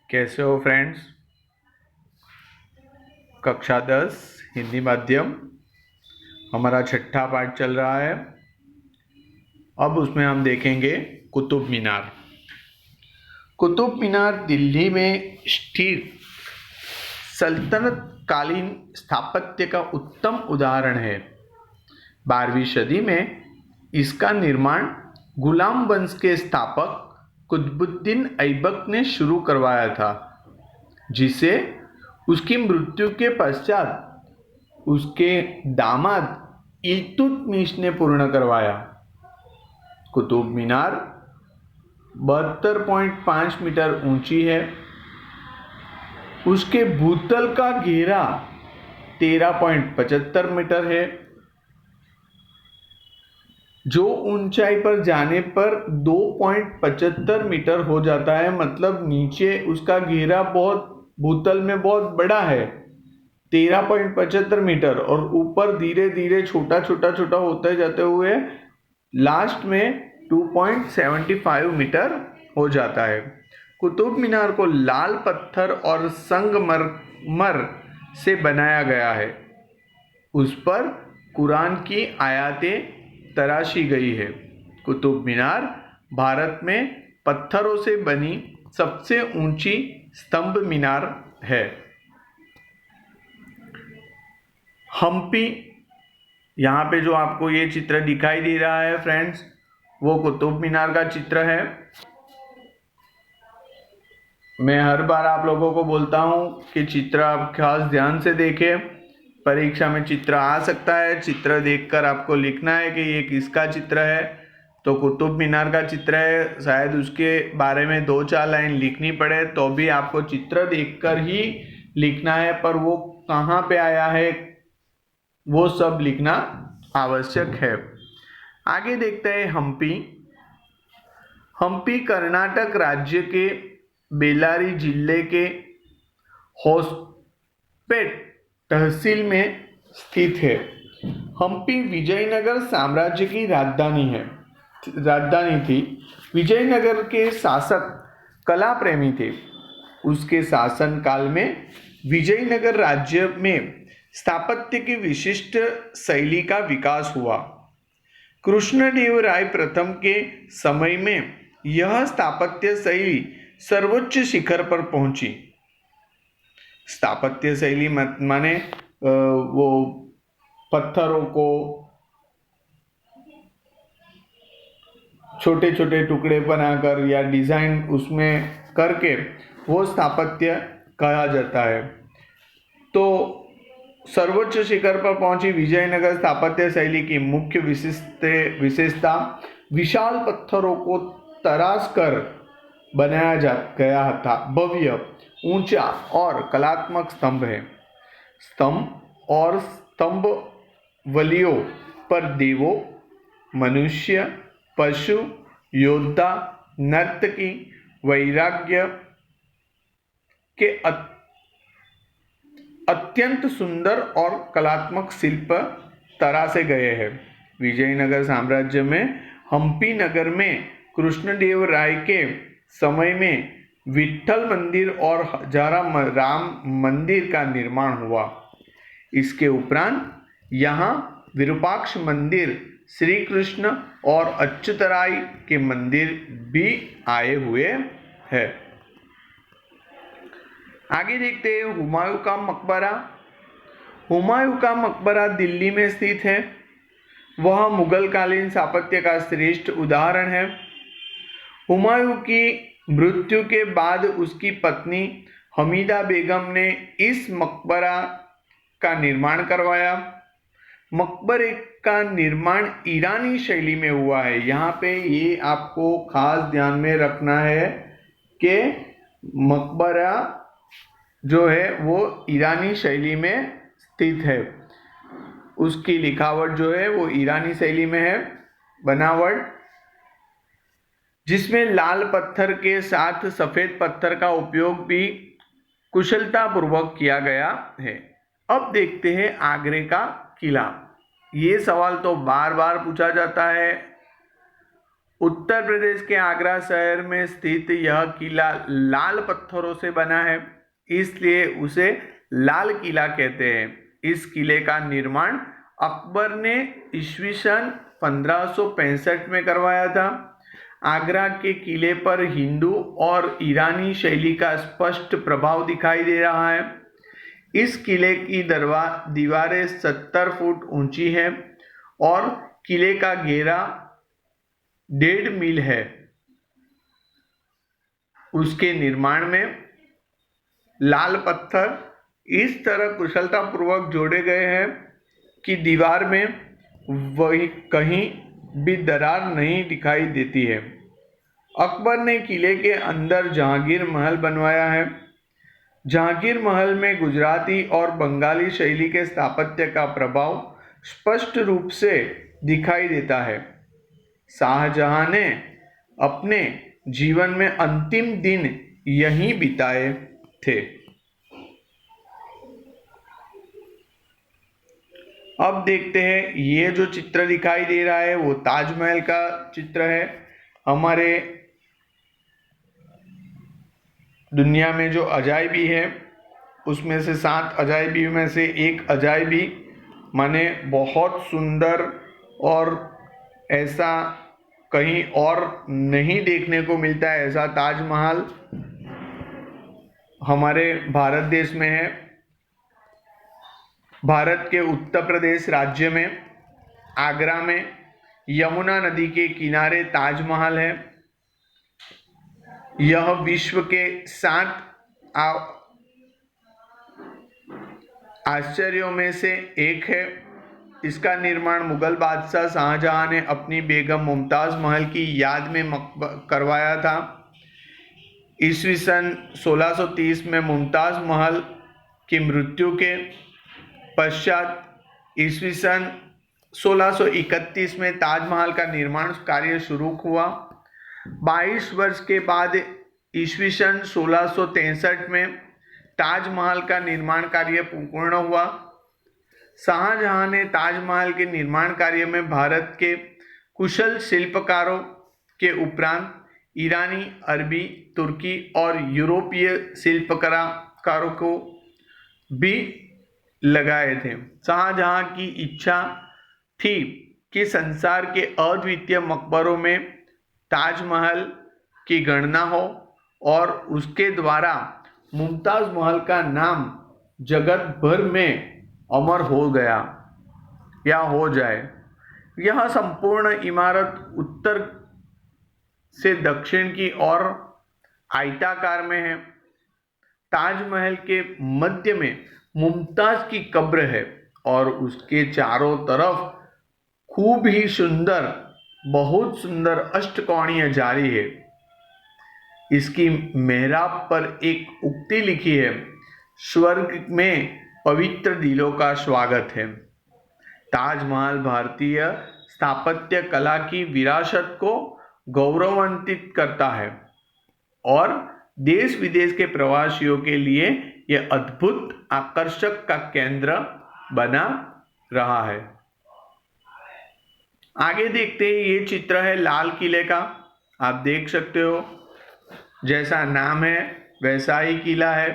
कैसे हो फ्रेंड्स। कक्षा 10 हिंदी माध्यम हमारा छठा पाठ चल रहा है। अब उसमें हम देखेंगे कुतुब मीनार। कुतुब मीनार दिल्ली में स्थित सल्तनत कालीन स्थापत्य का उत्तम उदाहरण है। 12वीं सदी में इसका निर्माण गुलाम वंश के स्थापक कुतुबुद्दीन ऐबक ने शुरू करवाया था, जिसे उसकी मृत्यु के पश्चात उसके दामाद इल्तुतमिश ने पूर्ण करवाया। कुतुब मीनार 72.5 मीटर ऊंची है। उसके भूतल का घेरा 13.75 मीटर है, जो ऊंचाई पर जाने पर 2.75 मीटर हो जाता है। मतलब नीचे उसका घेरा बहुत भूतल में बहुत बड़ा है, 13.75 मीटर, और ऊपर धीरे धीरे छोटा छोटा छोटा होते जाते हुए लास्ट में 2.75 मीटर हो जाता है। कुतुब मीनार को लाल पत्थर और संगमरमर से बनाया गया है। उस पर कुरान की आयतें तराशी गई है। कुतुब मीनार भारत में पत्थरों से बनी सबसे ऊंची स्तंभ मीनार है। हम्पी, यहाँ पे जो आपको ये चित्र दिखाई दे रहा है फ्रेंड्स, वो कुतुब मीनार का चित्र है। मैं हर बार आप लोगों को बोलता हूँ कि चित्र आप खास ध्यान से देखें। परीक्षा में चित्र आ सकता है, चित्र देखकर आपको लिखना है कि ये किसका चित्र है। तो कुतुब मीनार का चित्र है, शायद उसके बारे में 2-4 लाइन लिखनी पड़े, तो भी आपको चित्र देखकर ही लिखना है, पर वो कहाँ पे आया है वो सब लिखना आवश्यक है। आगे देखते हैं हम्पी। हम्पी कर्नाटक राज्य के बेल्लारी जिले के होसपेट तहसील में स्थित है। हम्पी विजयनगर साम्राज्य की राजधानी थी। विजयनगर के शासक कला प्रेमी थे। उसके शासन काल में विजयनगर राज्य में स्थापत्य की विशिष्ट शैली का विकास हुआ। कृष्णदेवराय प्रथम के समय में यह स्थापत्य शैली सर्वोच्च शिखर पर पहुंची। स्थापत्य शैली माने वो पत्थरों को छोटे छोटे टुकड़े बनाकर या डिजाइन उसमें करके वो स्थापत्य कहा जाता है। तो सर्वोच्च शिखर पर पहुंची विजयनगर स्थापत्य शैली की मुख्य विशेषता विशाल पत्थरों को तराश कर बनाया गया था भव्य, ऊंचा और कलात्मक स्तंभ है। स्तंभ और स्तंभ वलियों पर देवों, मनुष्य, पशु, योद्धा, नर्तकी, वैराग्य के अत्यंत सुंदर और कलात्मक शिल्प तराशे गए हैं। विजयनगर साम्राज्य में हम्पी नगर में कृष्णदेव राय के समय में विट्ठल मंदिर और हजारा राम मंदिर का निर्माण हुआ। इसके उपरांत यहाँ विरूपाक्ष मंदिर, श्री कृष्ण और अच्युतराय के मंदिर भी आए हुए हैं। आगे देखते हैं हुमायूं का मकबरा। हुमायूं का मकबरा दिल्ली में स्थित है। वह मुगल कालीन स्थापत्य का श्रेष्ठ उदाहरण है। हुमायूं की मृत्यु के बाद उसकी पत्नी हमीदा बेगम ने इस मकबरा का निर्माण करवाया। मकबरे का निर्माण ईरानी शैली में हुआ है। यहाँ पे ये आपको खास ध्यान में रखना है कि मकबरा जो है वो ईरानी शैली में स्थित है। उसकी लिखावट जो है वो ईरानी शैली में है, बनावट, जिसमें लाल पत्थर के साथ सफेद पत्थर का उपयोग भी कुशलतापूर्वक किया गया है। अब देखते हैं आगरे का किला। ये सवाल तो बार बार पूछा जाता है। उत्तर प्रदेश के आगरा शहर में स्थित यह किला लाल पत्थरों से बना है, इसलिए उसे लाल किला कहते हैं। इस किले का निर्माण अकबर ने ईस्वी सन 1565 में करवाया था। आगरा के किले पर हिंदू और ईरानी शैली का स्पष्ट प्रभाव दिखाई दे रहा है। इस किले की दीवारें 70 फुट ऊंची है और किले का घेरा 1.5 मील है। उसके निर्माण में लाल पत्थर इस तरह कुशलतापूर्वक जोड़े गए हैं कि दीवार में वही कहीं भी दरार नहीं दिखाई देती है। अकबर ने किले के अंदर जहांगीर महल बनवाया है। जहांगीर महल में गुजराती और बंगाली शैली के स्थापत्य का प्रभाव स्पष्ट रूप से दिखाई देता है। शाहजहां ने अपने जीवन में अंतिम दिन यहीं बिताए थे। अब देखते हैं, ये जो चित्र दिखाई दे रहा है वो ताजमहल का चित्र है। हमारे दुनिया में जो अजायबी है उसमें से 7 अजायबी में से एक अजायबी माने बहुत सुंदर और ऐसा कहीं और नहीं देखने को मिलता है, ऐसा ताजमहल हमारे भारत देश में है। भारत के उत्तर प्रदेश राज्य में आगरा में यमुना नदी के किनारे ताजमहल है। यह विश्व के 7 आश्चर्यों में से एक है। इसका निर्माण मुगल बादशाह शाहजहां ने अपनी बेगम मुमताज महल की याद में करवाया था। ईस्वी सन 1630 में मुमताज महल की मृत्यु के पश्चात ईस्वी सन 1631 में ताजमहल का निर्माण कार्य शुरू हुआ। 22 वर्ष के बाद ईस्वी सन 1663 में ताजमहल का निर्माण कार्य पूर्ण हुआ। शाहजहां ने ताजमहल के निर्माण कार्य में भारत के कुशल शिल्पकारों के उपरांत ईरानी, अरबी, तुर्की और यूरोपीय शिल्पकारों को भी लगाए थे। शाहजहां की इच्छा थी कि संसार के अद्वितीय मकबरों में ताजमहल की गणना हो और उसके द्वारा मुमताज महल का नाम जगत भर में अमर हो गया या हो जाए। यह संपूर्ण इमारत उत्तर से दक्षिण की ओर आयताकार में है। ताजमहल के मध्य में मुमताज की कब्र है और उसके चारों तरफ खूब ही सुंदर, बहुत सुंदर अष्टकोणीय जाली है। इसकी मेहराब पर एक उक्ति लिखी है, स्वर्ग में पवित्र दिलों का स्वागत है। ताजमहल भारतीय स्थापत्य कला की विरासत को गौरवान्वित करता है और देश विदेश के प्रवासियों के लिए यह अद्भुत आकर्षक का केंद्र बना रहा है। आगे देखते हैं, ये चित्र है लाल किले का। आप देख सकते हो जैसा नाम है वैसा ही किला है।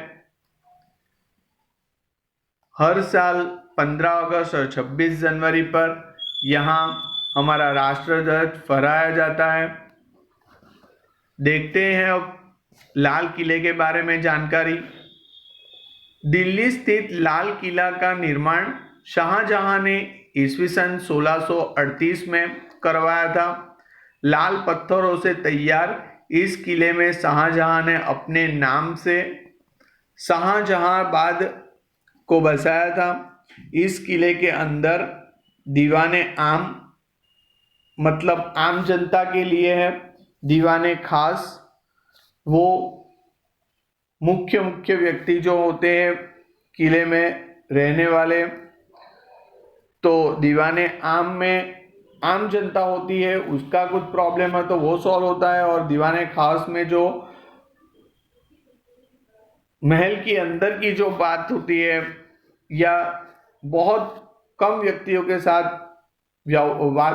हर साल 15 अगस्त और 26 जनवरी पर यहाँ हमारा राष्ट्रध्वज फहराया जाता है। देखते हैं अब लाल किले के बारे में जानकारी। दिल्ली स्थित लाल किला का निर्माण शाहजहां ने ईस्वी सन 1638 में करवाया था। लाल पत्थरों से तैयार इस किले में शाहजहां ने अपने नाम से शाहजहांबाद को बसाया था। इस किले के अंदर दीवाने आम मतलब आम जनता के लिए है। दीवाने खास वो मुख्य व्यक्ति जो होते हैं किले में रहने वाले, तो दीवाने आम में आम जनता होती है, उसका कुछ प्रॉब्लम है तो वो सॉल्व होता है। और दीवाने खास में जो महल के अंदर की जो बात होती है या बहुत कम व्यक्तियों के साथ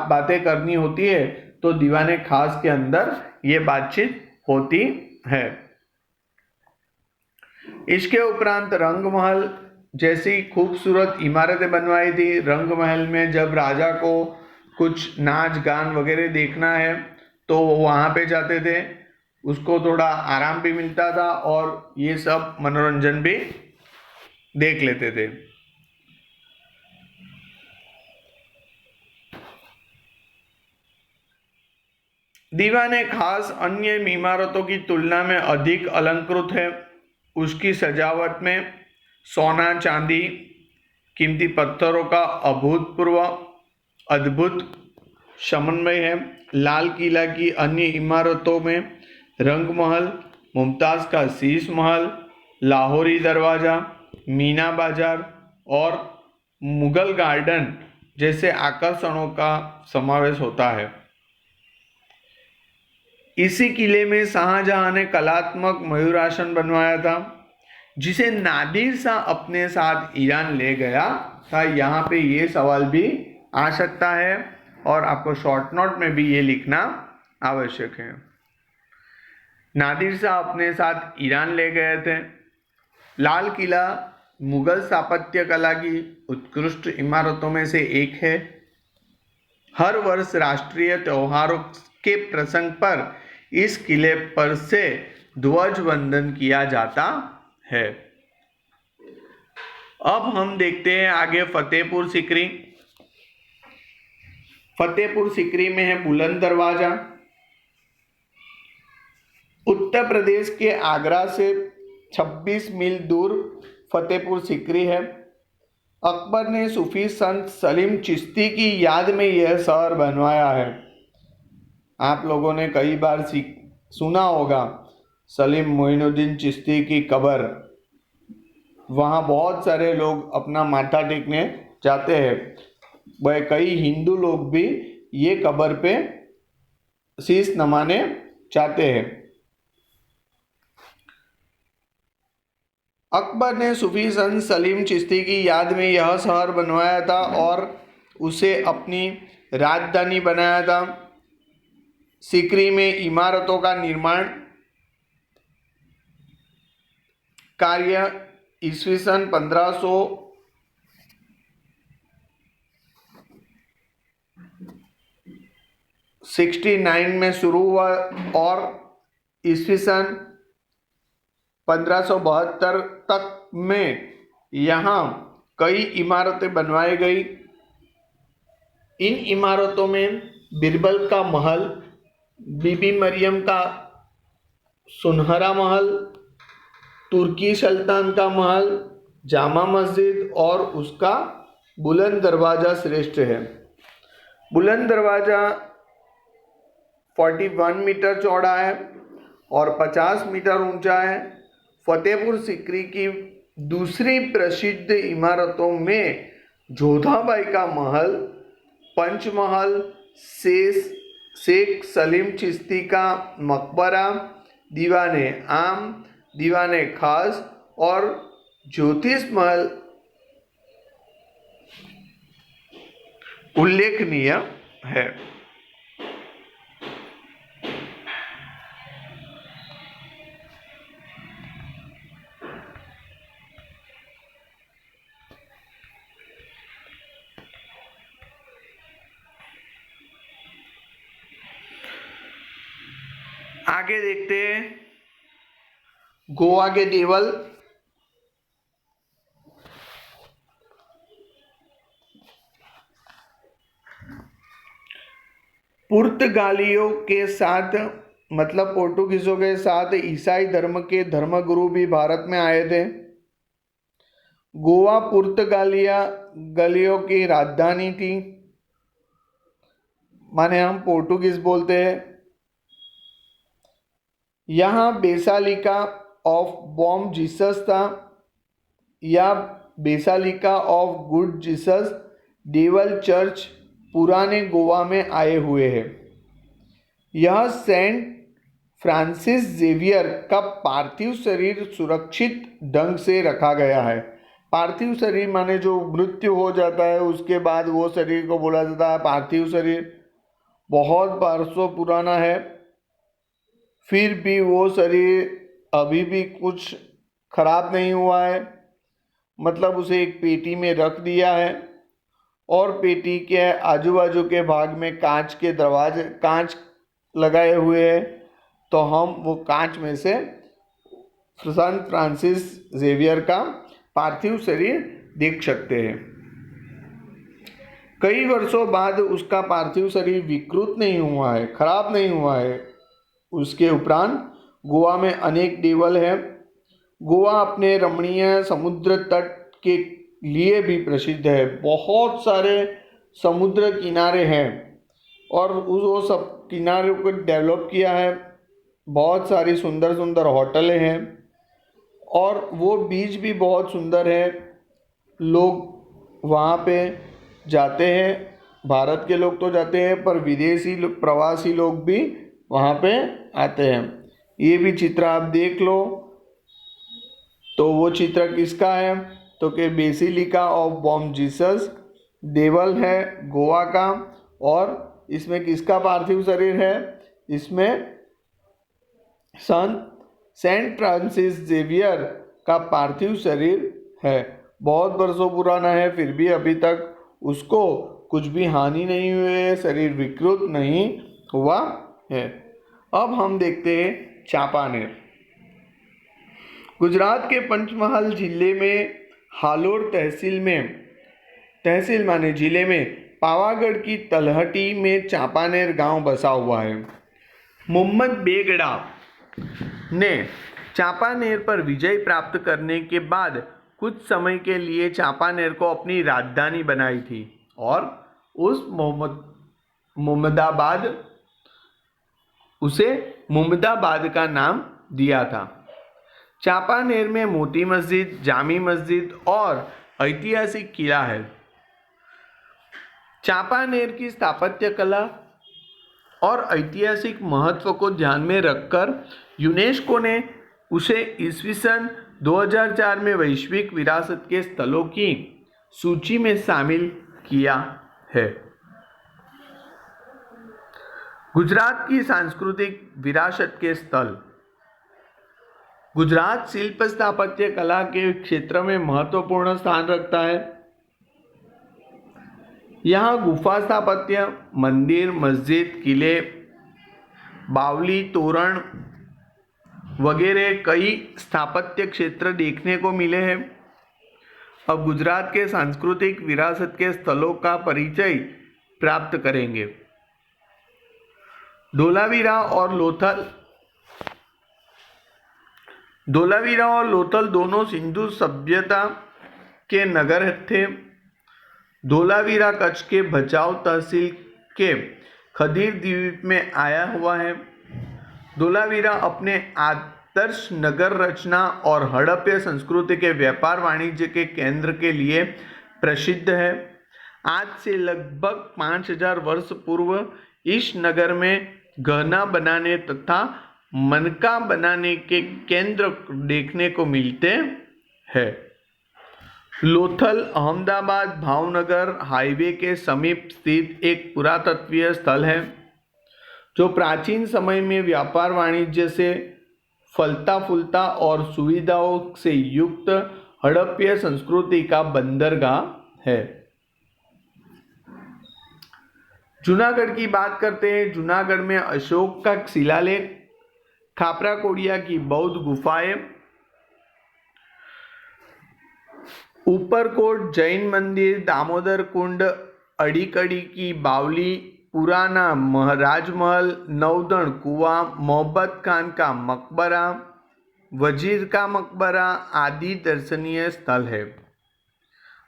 बातें करनी होती है तो दीवाने खास के अंदर ये बातचीत होती है। इसके उपरांत रंग महल जैसी खूबसूरत इमारतें बनवाई थी। रंग महल में जब राजा को कुछ नाच गान वगैरह देखना है तो वो वहाँ पे जाते थे, उसको थोड़ा आराम भी मिलता था और ये सब मनोरंजन भी देख लेते थे। दीवाने खास अन्य इमारतों की तुलना में अधिक अलंकृत है। उसकी सजावट में सोना चांदी कीमती पत्थरों का अभूतपूर्व अद्भुत समन्वय है। लाल किला की अन्य इमारतों में रंग महल, मुमताज़ का शीश महल, लाहौरी दरवाज़ा, मीना बाजार और मुगल गार्डन जैसे आकर्षणों का समावेश होता है। इसी किले में शाहजहां ने कलात्मक मयूरासन बनवाया था जिसे नादिर शाह अपने साथ ईरान ले गया था। यहाँ पे ये सवाल भी आ सकता है और आपको शॉर्ट नोट में भी ये लिखना आवश्यक है। नादिर शाह अपने साथ ईरान ले गए थे। लाल किला मुगल स्थापत्य कला की उत्कृष्ट इमारतों में से एक है। हर वर्ष राष्ट्रीय त्योहारों के प्रसंग पर इस किले पर से ध्वज वंदन किया जाता है। अब हम देखते हैं आगे फतेहपुर सीकरी। फतेहपुर सीकरी में है बुलंद दरवाजा। उत्तर प्रदेश के आगरा से 26 मील दूर फतेहपुर सीकरी है। अकबर ने सूफी संत सलीम चिश्ती की याद में यह शहर बनवाया है। आप लोगों ने कई बार सुना होगा सलीम मोइनुद्दीन चिश्ती की कब्र। वहाँ बहुत सारे लोग अपना माथा टेकने जाते हैं। वह कई हिंदू लोग भी ये कब्र पे शीश नमाने चाहते हैं। अकबर ने सूफी संत सलीम चिश्ती की याद में यह शहर बनवाया था और उसे अपनी राजधानी बनाया था। सीकरी में इमारतों का निर्माण कार्य ईस्वी सन 1569 में शुरू हुआ और ईस्वी सन 1572 तक में यहाँ कई इमारतें बनवाई गई। इन इमारतों में बिरबल का महल, बीबी मरियम का सुनहरा महल, तुर्की सुल्तान का महल, जामा मस्जिद और उसका बुलंद दरवाज़ा श्रेष्ठ है। बुलंद दरवाज़ा 41 मीटर चौड़ा है और 50 मीटर ऊंचा है। फतेहपुर सीकरी की दूसरी प्रसिद्ध इमारतों में जोधाबाई का महल, पंचमहल, शेख सलीम चिश्ती का मकबरा, दीवाने आम, दीवाने खास और ज्योतिष महल उल्लेखनीय है। आगे देखते हैं गोवा के देवल। पुर्तगालियों के साथ मतलब पोर्टुगीजों के साथ ईसाई धर्म के धर्मगुरु भी भारत में आए थे। गोवा पुर्तगालियों की राजधानी थी, माने हम पोर्टुगीज बोलते हैं। यहाँ बेसालिका ऑफ बॉम जीसस था या बेसालिका ऑफ गुड जीसस डेवल चर्च पुराने गोवा में आए हुए हैं। यह सेंट फ्रांसिस जेवियर का पार्थिव शरीर सुरक्षित ढंग से रखा गया है। पार्थिव शरीर माने जो मृत्यु हो जाता है उसके बाद वो शरीर को बोला जाता है पार्थिव शरीर। बहुत बरसों पुराना है, फिर भी वो शरीर अभी भी कुछ खराब नहीं हुआ है। मतलब उसे एक पेटी में रख दिया है और पेटी के आजू बाजू के भाग में कांच के दरवाजे, कांच लगाए हुए हैं, तो हम वो कांच में से संत फ्रांसिस जेवियर का पार्थिव शरीर देख सकते हैं। कई वर्षों बाद उसका पार्थिव शरीर विकृत नहीं हुआ है, खराब नहीं हुआ है। उसके उपरांत गोवा में अनेक देवल है। गोवा अपने रमणीय समुद्र तट के लिए भी प्रसिद्ध है। बहुत सारे समुद्र किनारे हैं और वो सब किनारों को डेवलप किया है। बहुत सारी सुंदर सुंदर होटलें हैं और वो बीच भी बहुत सुंदर है। लोग वहाँ पे जाते हैं, भारत के लोग तो जाते हैं, पर विदेशी प्रवासी लोग भी वहाँ पे आते हैं। ये भी चित्र आप देख लो। तो वो चित्र किसका है? तो कि बेसिलिका ऑफ बॉम जीसस देवल है गोवा का। और इसमें किसका पार्थिव शरीर है? इसमें संत सेंट फ्रांसिस जेवियर का पार्थिव शरीर है। बहुत वर्षों पुराना है, फिर भी अभी तक उसको कुछ भी हानि नहीं हुई है, शरीर विकृत नहीं हुआ है। अब हम देखते हैं चांपानेर। गुजरात के पंचमहाल जिले में हालोर तहसील माने जिले में पावागढ़ की तलहटी में चांपानेर गांव बसा हुआ है। मोहम्मद बेगड़ा ने चांपानेर पर विजय प्राप्त करने के बाद कुछ समय के लिए चांपानेर को अपनी राजधानी बनाई थी और उसे मुहम्मदाबाद का नाम दिया था। चांपानेर में मोती मस्जिद, जामी मस्जिद और ऐतिहासिक किला है। चांपानेर की स्थापत्य कला और ऐतिहासिक महत्व को ध्यान में रखकर यूनेस्को ने उसे ईस्वीसन 2004 में वैश्विक विरासत के स्थलों की सूची में शामिल किया है। गुजरात की सांस्कृतिक विरासत के स्थल। गुजरात शिल्प स्थापत्य कला के क्षेत्र में महत्वपूर्ण स्थान रखता है। यहाँ गुफा स्थापत्य, मंदिर, मस्जिद, किले, बावली, तोरण वगैरह कई स्थापत्य क्षेत्र देखने को मिले हैं। अब गुजरात के सांस्कृतिक विरासत के स्थलों का परिचय प्राप्त करेंगे। धोलावीरा और लोथल दोनों सिंधु सभ्यता के नगर थे। धोलावीरा कच्छ के भचाऊ तहसील के खदीर द्वीप में आया हुआ है। धोलावीरा अपने आदर्श नगर रचना और हड़प्पा संस्कृति के व्यापार वाणिज्य के केंद्र के लिए प्रसिद्ध है। आज से लगभग 5000 वर्ष पूर्व इस नगर में गहना बनाने तथा मनका बनाने के केंद्र देखने को मिलते हैं। लोथल अहमदाबाद भावनगर हाईवे के समीप स्थित एक पुरातत्वीय स्थल है जो प्राचीन समय में व्यापार वाणिज्य से फलता फूलता और सुविधाओं से युक्त हड़प्पा संस्कृति का बंदरगाह है। जूनागढ़ की बात करते हैं। जूनागढ़ में अशोक का शिलालेख, खापरा कोडिया की बौद्ध गुफाएं, ऊपरकोट जैन मंदिर, दामोदर कुंड, अड़ीकड़ी की बावली, पुराना राजमहल, नवदण कुआं, मोहब्बत खान का मकबरा, वजीर का मकबरा आदि दर्शनीय स्थल है।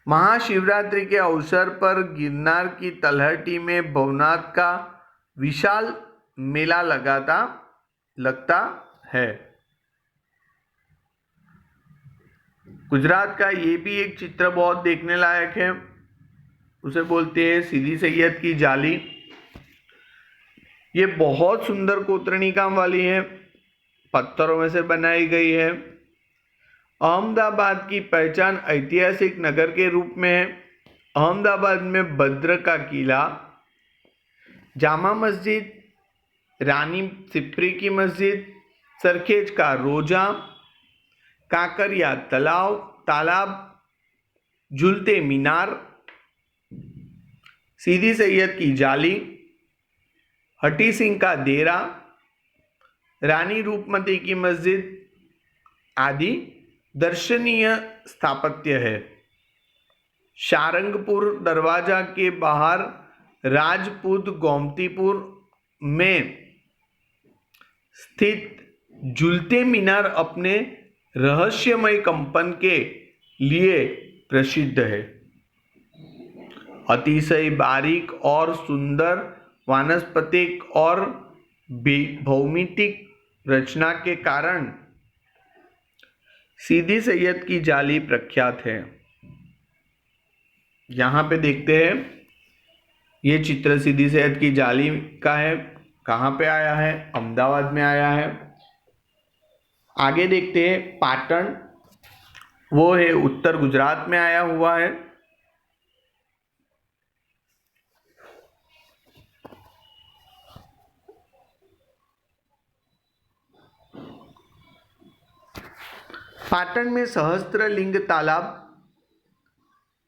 महाशिवरात्रि के अवसर पर गिरनार की तलहटी में भवनाथ का विशाल मेला लगता है। गुजरात का ये भी एक चित्र बहुत देखने लायक है, उसे बोलते हैं सीदी सैयद की जाली। ये बहुत सुंदर कोतरनी काम वाली है, पत्थरों में से बनाई गई है। अहमदाबाद की पहचान ऐतिहासिक नगर के रूप में है। अहमदाबाद में भद्र का किला, जामा मस्जिद, रानी सिप्री की मस्जिद, सरखेज का रोजा, काकरिया तालाब, झूलते मीनार, सीदी सैयद की जाली, हटी सिंह का डेरा, रानी रूपमती की मस्जिद आदि दर्शनीय स्थापत्य है। शारंगपुर दरवाजा के बाहर राजपूत गोमतीपुर में स्थित झूलते मीनार अपने रहस्यमय कंपन के लिए प्रसिद्ध है। अतिशय बारीक और सुंदर वानस्पतिक और भौमितिक रचना के कारण सीदी सैयद की जाली प्रख्यात है। यहाँ पे देखते हैं, ये चित्र सीदी सैयद की जाली का है। कहाँ पे आया है? अहमदाबाद में आया है। आगे देखते हैं पाटन, वो है उत्तर गुजरात में आया हुआ है। पाटन में सहस्त्रलिंग तालाब,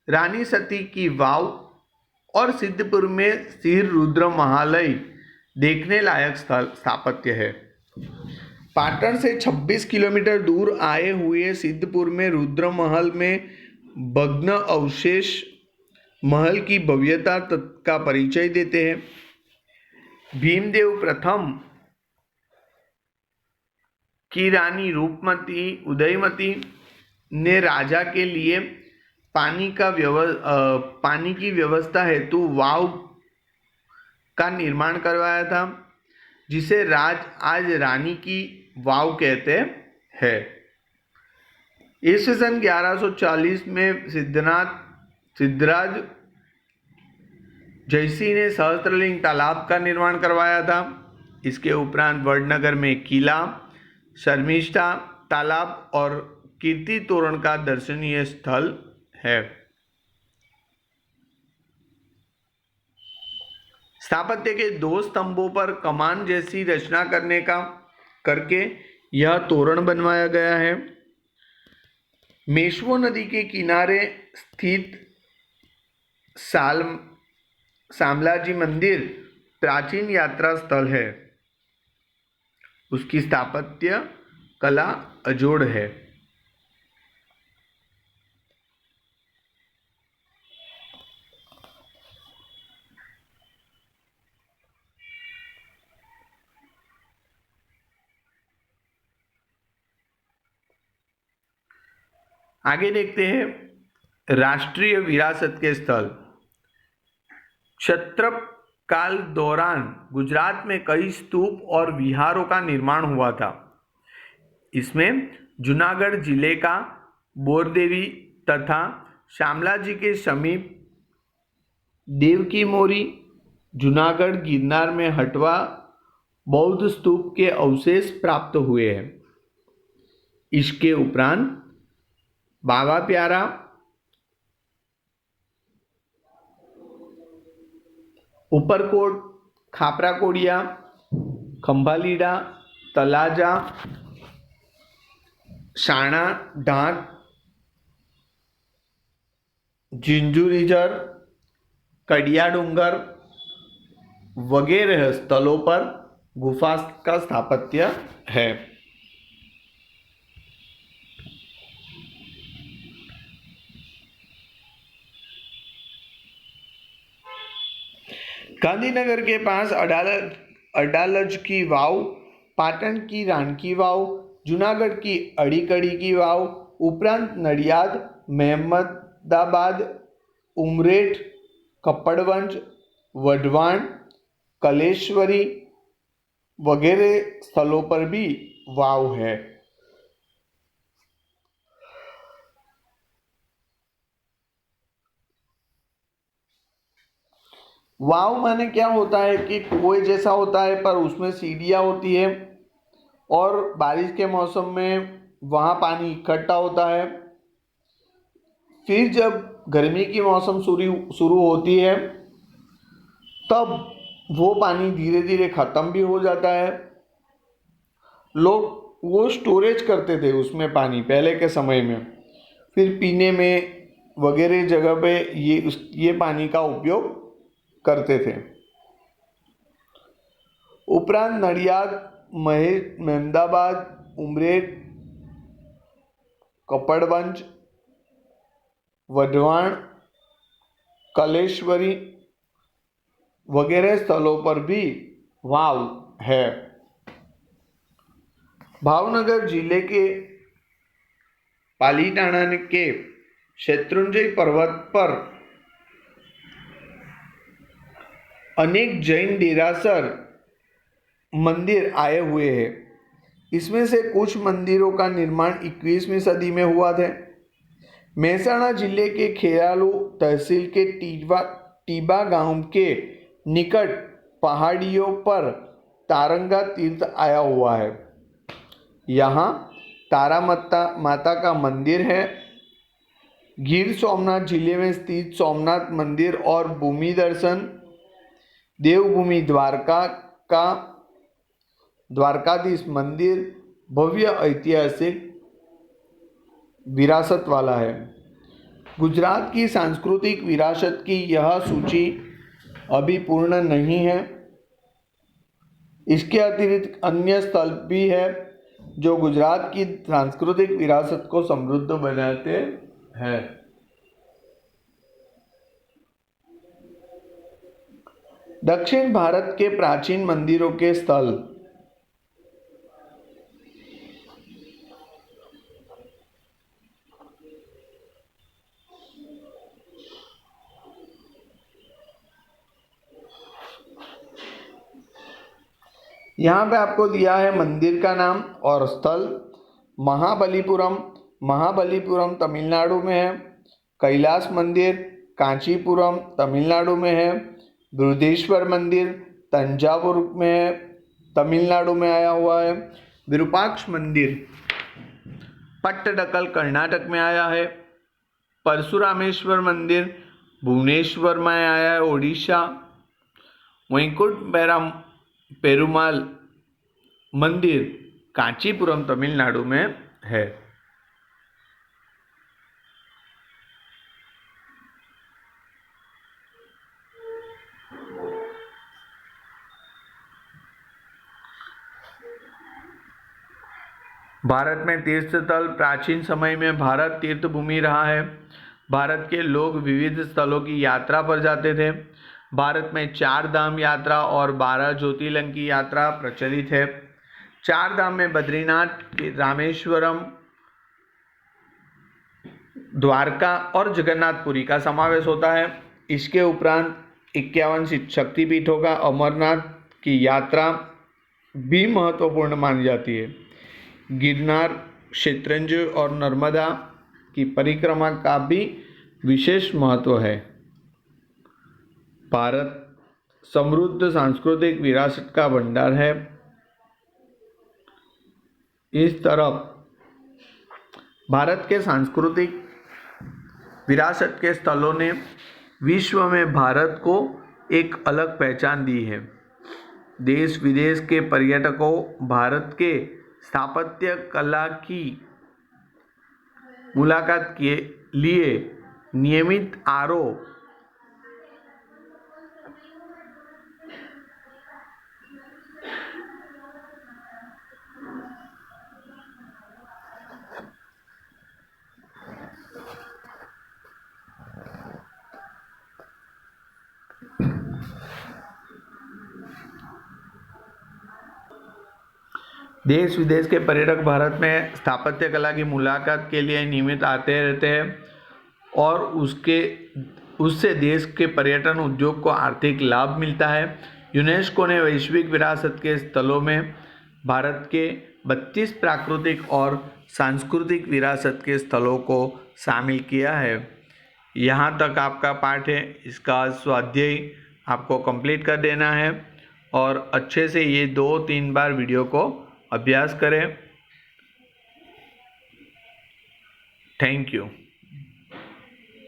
रानी सती की वाव और सिद्धपुर में सिर रुद्र महालय देखने लायक स्थापत्य है। पाटन से 26 किलोमीटर दूर आए हुए सिद्धपुर में रुद्र महल में भग्न अवशेष महल की भव्यता का परिचय देते हैं। भीमदेव प्रथम की रानी रूपमती उदयमती ने राजा के लिए पानी की व्यवस्था हेतु वाव का निर्माण करवाया था, जिसे आज रानी की वाव कहते हैं। ईस्वी सन 1140 में सिद्धराज जयसिंह ने सहस्त्रलिंग तालाब का निर्माण करवाया था। इसके उपरांत वडनगर में किला, शर्मिष्ठा तालाब और कीर्ति तोरण का दर्शनीय स्थल है। स्थापत्य के 2 स्तंभों पर कमान जैसी रचना करके यह तोरण बनवाया गया है। मेश्वो नदी के किनारे स्थित शामलाजी मंदिर प्राचीन यात्रा स्थल है। उसकी स्थापत्य कला अजोड़ है। आगे देखते हैं राष्ट्रीय विरासत के स्थल। क्षत्रप काल दौरान गुजरात में कई स्तूप और विहारों का निर्माण हुआ था। इसमें जूनागढ़ जिले का बोरदेवी तथा शामलाजी के समीप देवकी मोरी, जूनागढ़ गिरनार में हटवा बौद्ध स्तूप के अवशेष प्राप्त हुए हैं। इसके उपरांत बाबा प्यारा, उपरकोट, खापरा कोडिया, खंभालीडा, तलाजा, शाणा, ढाक, जिंजुरीजर, कडिया डूंगर वगैरह स्थलों पर गुफा का स्थापत्य है। गांधीनगर के पास अडालज की वाव, पाटन की रानकी वाव, जूनागढ़ की अड़ीकड़ी की वाव उपरांत नडियाद, महमदाबाद, उमरेठ, कपड़वंज, वढवाण, कलेश्वरी वगैरह स्थलों पर भी वाव है। वाव माने क्या होता है कि कुएं जैसा होता है, पर उसमें सीढ़ियाँ होती है और बारिश के मौसम में वहाँ पानी इकट्ठा होता है। फिर जब गर्मी की मौसम शुरू होती है, तब वो पानी धीरे धीरे ख़त्म भी हो जाता है। लोग वो स्टोरेज करते थे उसमें पानी पहले के समय में, फिर पीने में वगैरह जगह पे ये पानी का उपयोग करते थे। उपरांत नडियाद, महेमदाबाद, उमरेठ, कपड़वंज, वढवाण, कलेश्वरी वगैरह स्थलों पर भी वाव है। भावनगर जिले के पालीताना के शत्रुंजय पर्वत पर अनेक जैन देरासर मंदिर आए हुए हैं। इसमें से कुछ मंदिरों का निर्माण 21वीं सदी में हुआ था। मेहसाणा जिले के खेरालू तहसील के टीबा गांव के निकट पहाड़ियों पर तारंगा तीर्थ आया हुआ है। यहाँ तारा माता का मंदिर है। गिर सोमनाथ जिले में स्थित सोमनाथ मंदिर और भूमि दर्शन, देवभूमि द्वारका का द्वारकाधीश मंदिर भव्य ऐतिहासिक विरासत वाला है। गुजरात की सांस्कृतिक विरासत की यह सूची अभी पूर्ण नहीं है। इसके अतिरिक्त अन्य स्थल भी है जो गुजरात की सांस्कृतिक विरासत को समृद्ध बनाते हैं। दक्षिण भारत के प्राचीन मंदिरों के स्थल। यहाँ पे आपको दिया है मंदिर का नाम और स्थल। महाबलीपुरम, महाबलीपुरम तमिलनाडु में है। कैलाश मंदिर कांचीपुरम तमिलनाडु में है। बृहदेश्वर मंदिर तंजावुर में है, तमिलनाडु में आया हुआ है। विरूपाक्ष मंदिर पट्टडकल कर्नाटक में आया है। परशुरामेश्वर मंदिर भुवनेश्वर में आया है, ओडिशा। वैकुंठ पेरुमाल मंदिर कांचीपुरम तमिलनाडु में है। भारत में तीर्थ स्थल। प्राचीन समय में भारत तीर्थ भूमि रहा है। भारत के लोग विविध स्थलों की यात्रा पर जाते थे। भारत में 4 धाम यात्रा और 12 ज्योतिर्लिंग की यात्रा प्रचलित है। 4 धाम में बद्रीनाथ, रामेश्वरम, द्वारका और जगन्नाथपुरी का समावेश होता है। इसके उपरांत 51 शक्तिपीठों का अमरनाथ की यात्रा भी महत्वपूर्ण मानी जाती है। गिरनार, शत्रुंजय और नर्मदा की परिक्रमा का भी विशेष महत्व है। भारत समृद्ध सांस्कृतिक विरासत का भंडार है। इस तरफ भारत के सांस्कृतिक विरासत के स्थलों ने विश्व में भारत को एक अलग पहचान दी है। देश विदेश के पर्यटकों भारत के स्थापत्य कला की मुलाकात के लिए नियमित देश विदेश के पर्यटक भारत में स्थापत्य कला की मुलाकात के लिए नियमित आते रहते हैं और उससे देश के पर्यटन उद्योग को आर्थिक लाभ मिलता है। यूनेस्को ने वैश्विक विरासत के स्थलों में भारत के 32 प्राकृतिक और सांस्कृतिक विरासत के स्थलों को शामिल किया है। यहाँ तक आपका पाठ है। इसका स्वाध्याय आपको कंप्लीट कर देना है और अच्छे से ये 2-3 बार वीडियो को अभ्यास करें। Thank you.